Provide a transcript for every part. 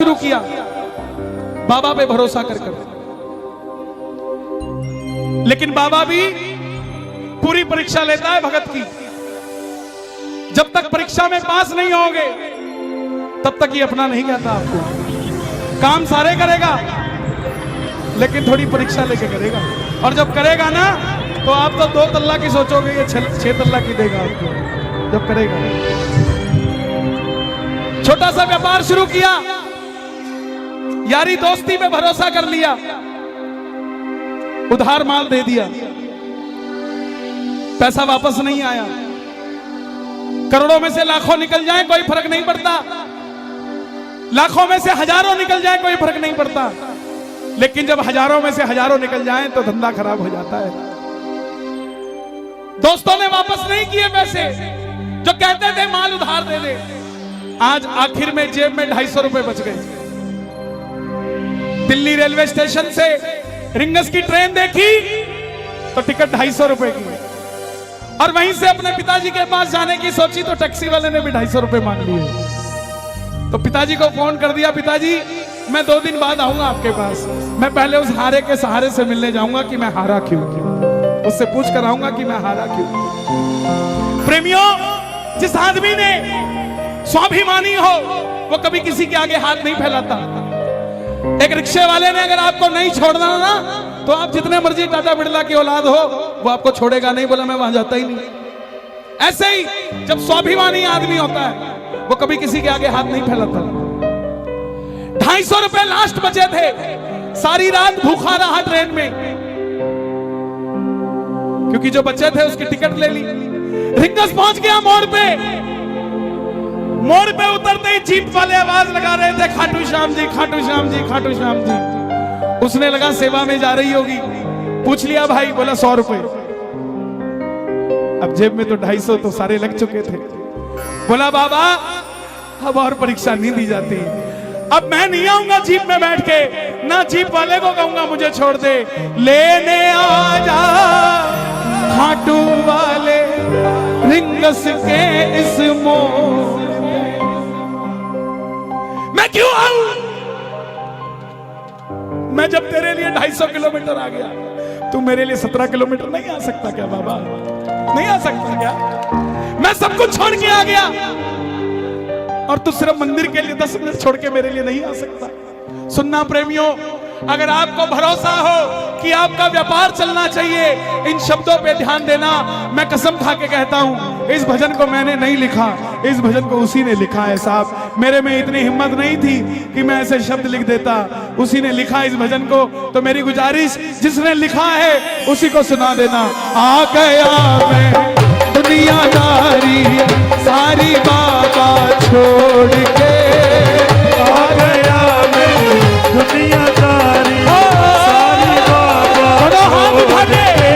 शुरू किया बाबा पे भरोसा कर कर, लेकिन बाबा भी पूरी परीक्षा लेता है भगत की। जब तक परीक्षा में पास नहीं होगे तब तक ये अपना नहीं कहता आपको। काम सारे करेगा लेकिन थोड़ी परीक्षा लेके करेगा, और जब करेगा ना तो आप तो 2 तल्ला की सोचोगे, ये 6 तल्ला की देगा आपको जब करेगा। छोटा सा व्यापार शुरू किया, यारी दोस्ती पे भरोसा कर लिया, उधार माल दे दिया, पैसा वापस नहीं आया। करोड़ों में से लाखों निकल जाए कोई फर्क नहीं पड़ता, लाखों में से हजारों निकल जाए कोई फर्क नहीं पड़ता, लेकिन जब हजारों में से हजारों निकल जाए तो धंधा खराब हो जाता है। दोस्तों ने वापस नहीं किए पैसे, जो कहते थे माल उधार दे दे। आज आखिर में जेब में 250 रुपए बच गए। दिल्ली रेलवे स्टेशन से रिंगस की ट्रेन देखी तो टिकट 250 रुपए की, और वहीं से अपने पिताजी के पास जाने की सोची तो टैक्सी वाले ने भी 250 रुपए मांग लिए। तो पिताजी को फोन कर दिया, पिताजी मैं 2 दिन बाद आऊंगा आपके पास, मैं पहले उस हारे के सहारे से मिलने जाऊंगा कि मैं हारा क्यों, उससे पूछ कर आऊंगा कि मैं हारा क्यों। प्रेमियों, जिस आदमी ने स्वाभिमानी हो वो कभी किसी के आगे हाथ नहीं फैलाता। एक रिक्शे वाले ने अगर आपको नहीं छोड़ना ना तो आप जितने मर्जी टाटा बिरला की औलाद हो वो आपको छोड़ेगा नहीं, बोला मैं वहां जाता ही नहीं। ऐसे ही जब स्वाभिमानी आदमी होता है वो कभी किसी के आगे हाथ नहीं फैलाता। 250 रुपए लास्ट बचे थे, सारी रात भूखा रहा ट्रेन में, क्योंकि जो बचे थे उसकी टिकट ले ली। रिंगस पहुंच गया मोड़ पे, मोड़ पे उतरते ही जीप वाले आवाज लगा रहे थे, खाटू श्याम जी, खाटू श्याम जी, खाटू श्याम जी। उसने लगा सेवा में जा रही होगी, पूछ लिया भाई, बोला 100 रुपए। अब जेब में तो 250 तो सारे लग चुके थे। बोला बाबा अब और परीक्षा नहीं दी जाती, अब मैं नहीं आऊंगा जीप में बैठ के, ना जीप वाले को कहूंगा मुझे छोड़ दे, लेने आ जा खाटू वाले रिंगस के इस मोड़। मैं क्यों आऊं? मैं जब तेरे लिए 250 किलोमीटर आ गया, तू मेरे लिए 17 किलोमीटर नहीं आ सकता क्या बाबा? नहीं आ सकता क्या? मैं सब कुछ छोड़ के आ गया और तू सिर्फ मंदिर के लिए 10 मिनट छोड़ के मेरे लिए नहीं आ सकता। सुनना प्रेमियों, अगर आपको भरोसा हो कि आपका व्यापार चलना चाहिए, इन शब्दों पे ध्यान देना। मैं कसम खा के कहता हूं, इस भजन को मैंने नहीं लिखा, इस भजन को उसी ने लिखा है साहब। मेरे में इतनी हिम्मत नहीं थी कि मैं ऐसे शब्द लिख देता, उसी ने लिखा इस भजन को। तो मेरी गुजारिश, जिसने लिखा है उसी को सुना देना। आ गया मैं दुनियादारी सारी बाबा छोड़ के, आ गया मैं दुनियादारी सारी बाबा छोड़ के,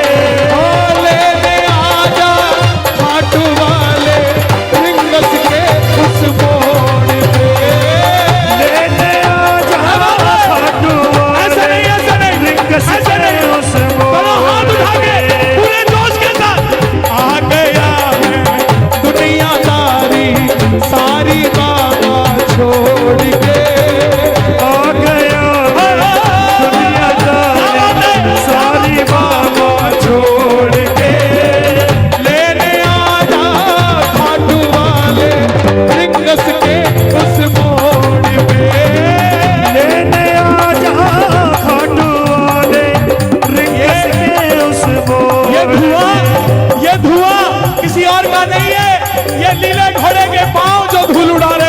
लेने आजा खाटू वाले रिंगस के उस मोड़ पे, लेने आजा खाटू वाले रिंगस के उस मोड़। हाथ उठा के पूरे जोश के साथ, आ गया मैं दुनियादारी सारी बाबा छोड़ के, आ गया दुनियादारी सारी बाबा छोड़ के, लेने आजा खाटू वाले रिंगस के उस मोड़ पे, लेने आजा खाटू वाले रिंगस के उस मोड़। ये धुआं किसी और का नहीं है, ये नीले घोड़े के पांव जो धूल उड़ा रहे